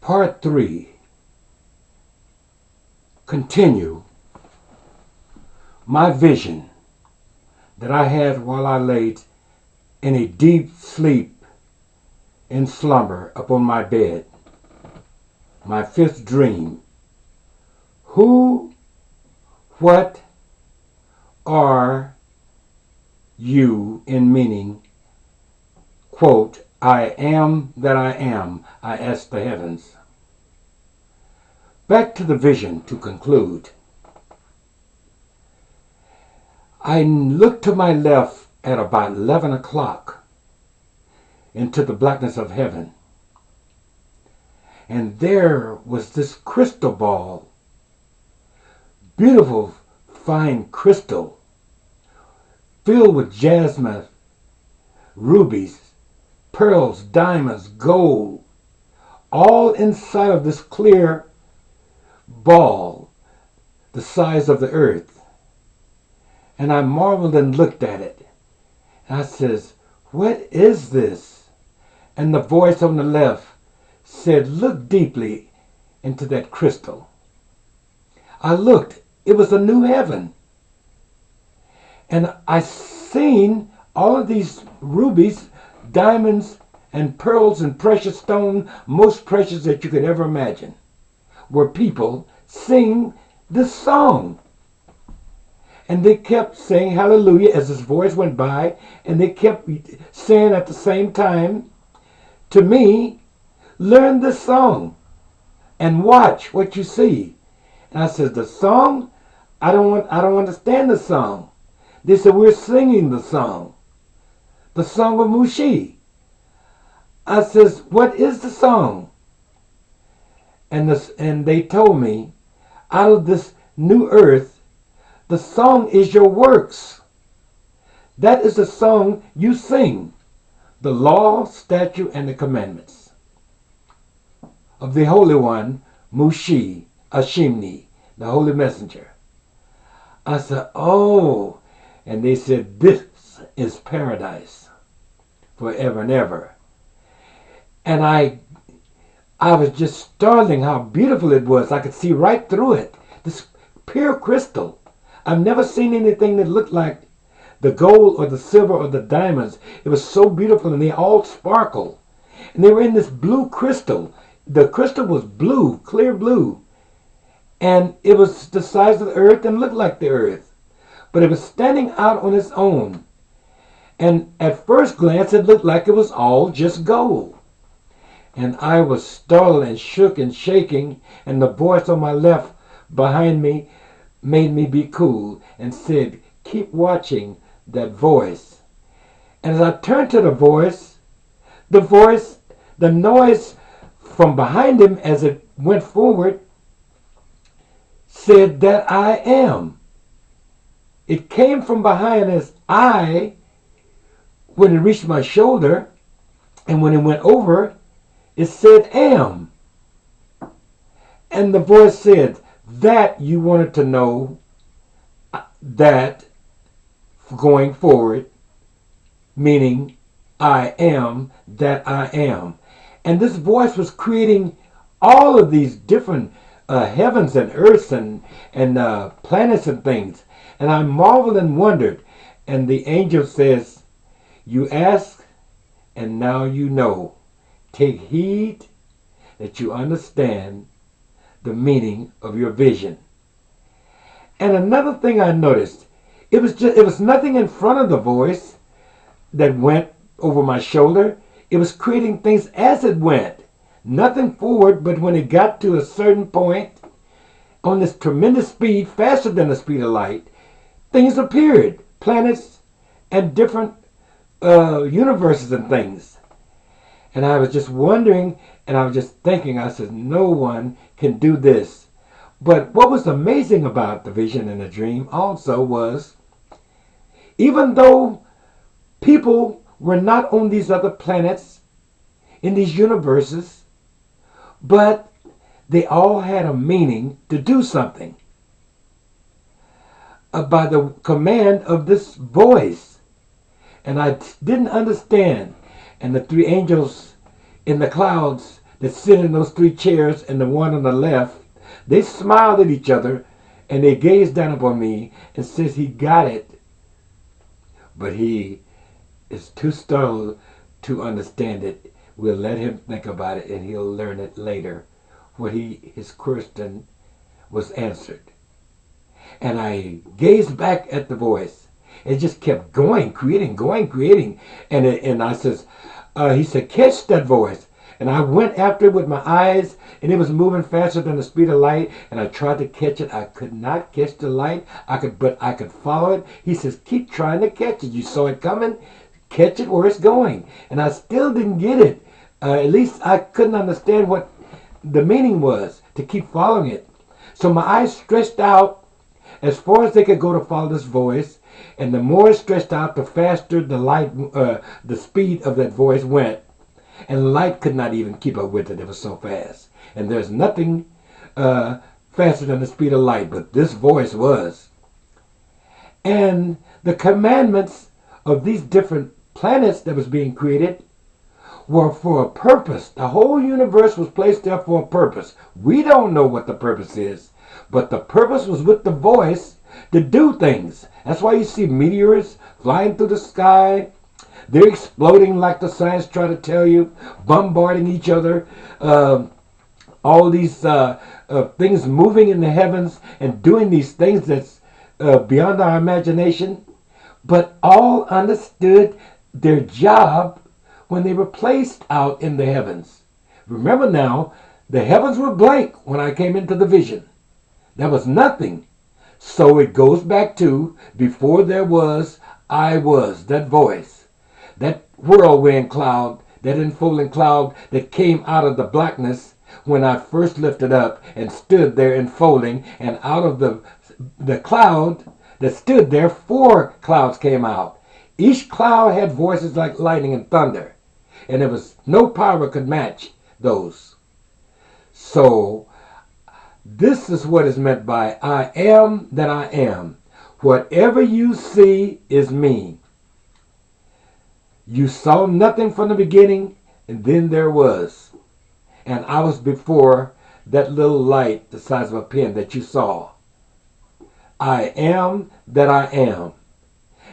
Part 3. Continue my vision that I had while I laid in a deep sleep in slumber upon my bed. My fifth dream. Who, what are you in meaning, quote, I am that I am, I asked the heavens. Back to the vision to conclude. I looked to my left at about 11 o'clock into the blackness of heaven. And there was this crystal ball, beautiful fine crystal, filled with jasmine, rubies, pearls, diamonds, gold, all inside of this clear ball the size of the earth. And I marveled and looked at it. And I says, what is this? And the voice on the left said, look deeply into that crystal. I looked. It was a new heaven. And I seen all of these rubies, diamonds, and pearls and precious stone, most precious that you could ever imagine, where people sing this song. And they kept saying hallelujah as his voice went by, and they kept saying at the same time to me, learn this song and watch what you see. And I said, the song? I don't understand the song. They said, we're singing the song of Mushi. I says, what is the song? And they told me, out of this new earth, the song is your works. That is the song you sing. The law, statute, and the commandments of the Holy One, Mushi, Ashimni, the Holy Messenger. I said, oh. And they said, this is paradise forever and ever. And I was just startling how beautiful it was. I could see right through it. This pure crystal. I've never seen anything that looked like the gold or the silver or the diamonds. It was so beautiful, and they all sparkle. And they were in this blue crystal. The crystal was blue, clear blue. And it was the size of the earth and looked like the earth. But it was standing out on its own. And at first glance, it looked like it was all just gold. And I was startled and shook and shaking, and the voice on my left behind me made me be cool and said, keep watching that voice. And as I turned to the voice, the noise from behind him as it went forward said that I am. It came from behind as I, when it reached my shoulder, and when it went over, it said am. And the voice said, that you wanted to know, that going forward, meaning I am that I am. And this voice was creating all of these different heavens and earths and planets and things. And I marveled and wondered. And the angel says, you ask, and now you know. Take heed that you understand the meaning of your vision. And another thing I noticed, it was nothing in front of the voice that went over my shoulder. It was creating things as it went. Nothing forward, but when it got to a certain point, on this tremendous speed, faster than the speed of light, things appeared. Planets and different universes and things. And I was just wondering, and I was just thinking, I said, no one can do this. But what was amazing about the vision and the dream also was, even though people were not on these other planets, in these universes, but they all had a meaning to do something. By the command of this voice. And I didn't understand. And the three angels in the clouds that sit in those 3 chairs and the one on the left, they smiled at each other and they gazed down upon me and says he got it, but he is too startled to understand it. We'll let him think about it and he'll learn it later. His question was answered. And I gazed back at the voice. It just kept going, creating. And I says, he said, catch that voice. And I went after it with my eyes, and it was moving faster than the speed of light. And I tried to catch it. I could not catch the light. But I could follow it. He says, keep trying to catch it. You saw it coming. Catch it where it's going. And I still didn't get it. At least I couldn't understand what the meaning was to keep following it. So my eyes stretched out as far as they could go to follow this voice, and the more it stretched out, the faster the speed of that voice went, and light could not even keep up with it. It was so fast, and there's nothing faster than the speed of light, but this voice was. And the commandments of these different planets that was being created were for a purpose. The whole universe was placed there for a purpose. We don't know what the purpose is, but the purpose was with the voice to do things. That's why you see meteors flying through the sky. They're exploding like the science try to tell you, bombarding each other. All these things moving in the heavens and doing these things that's beyond our imagination. But all understood their job when they were placed out in the heavens. Remember now, the heavens were blank when I came into the vision. There was nothing. So it goes back to before there was, I was, that voice, that whirlwind cloud, that enfolding cloud that came out of the blackness when I first lifted up and stood there enfolding, and out of the cloud that stood there, 4 clouds came out. Each cloud had voices like lightning and thunder, and there was no power could match those. So this is what is meant by I am that I am. Whatever you see is me. You saw nothing from the beginning, and then there was. And I was before that little light the size of a pin that you saw. I am that I am.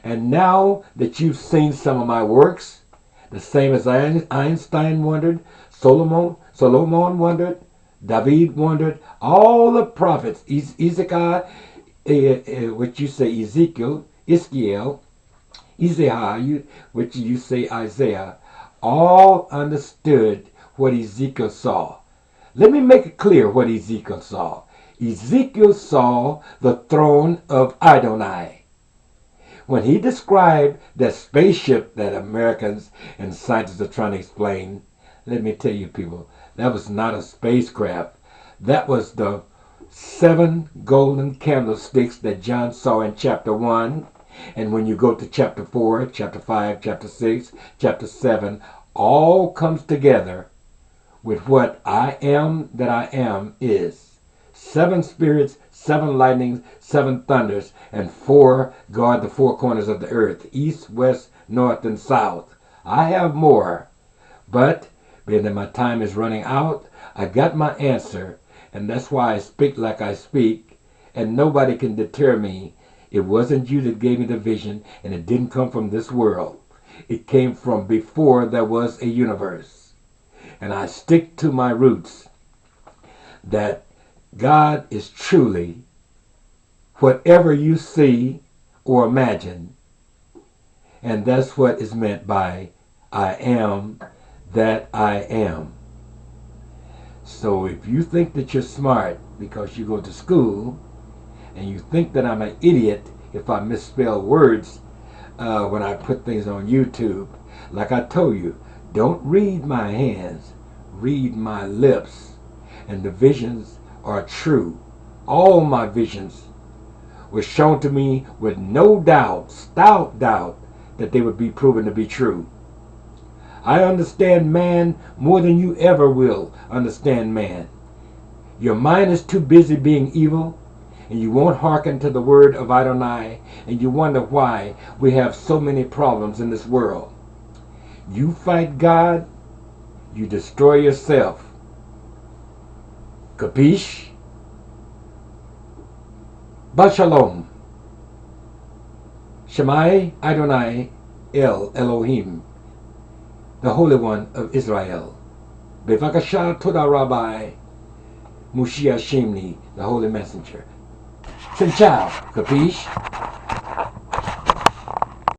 And now that you've seen some of my works, the same as Einstein wondered, Solomon wondered, David wondered, all the prophets, Ezekiel, which you say Ezekiel, Isaiah, which you say Isaiah, all understood what Ezekiel saw. Let me make it clear what Ezekiel saw. Ezekiel saw the throne of Adonai. When he described that spaceship that Americans and scientists are trying to explain, let me tell you people, that was not a spacecraft. That was the 7 golden candlesticks that John saw in chapter 1. And when you go to chapter 4, chapter 5, chapter 6, chapter 7, all comes together with what I am that I am is. 7 spirits, 7 lightnings, 7 thunders, and 4 guard the 4 corners of the earth, east, west, north, and south. I have more, but being that my time is running out, I got my answer, and that's why I speak like I speak, and nobody can deter me. It wasn't you that gave me the vision, and it didn't come from this world. It came from before there was a universe. And I stick to my roots, that God is truly whatever you see or imagine. And that's what is meant by I am that I am. So if you think that you're smart because you go to school, and you think that I'm an idiot if I misspell words when I put things on YouTube, like I told you, don't read my hands, read my lips. And the visions are true. All my visions were shown to me with no doubt, stout doubt, that they would be proven to be true. I understand man more than you ever will understand man. Your mind is too busy being evil, and you won't hearken to the word of Adonai, and you wonder why we have so many problems in this world. You fight God, you destroy yourself. Capiche? Bashalom. Shemai Adonai El Elohim, the Holy One of Israel. Bevakasha Toda Rabbi Mushia Shemni, the Holy Messenger. Sin ciao, capiche?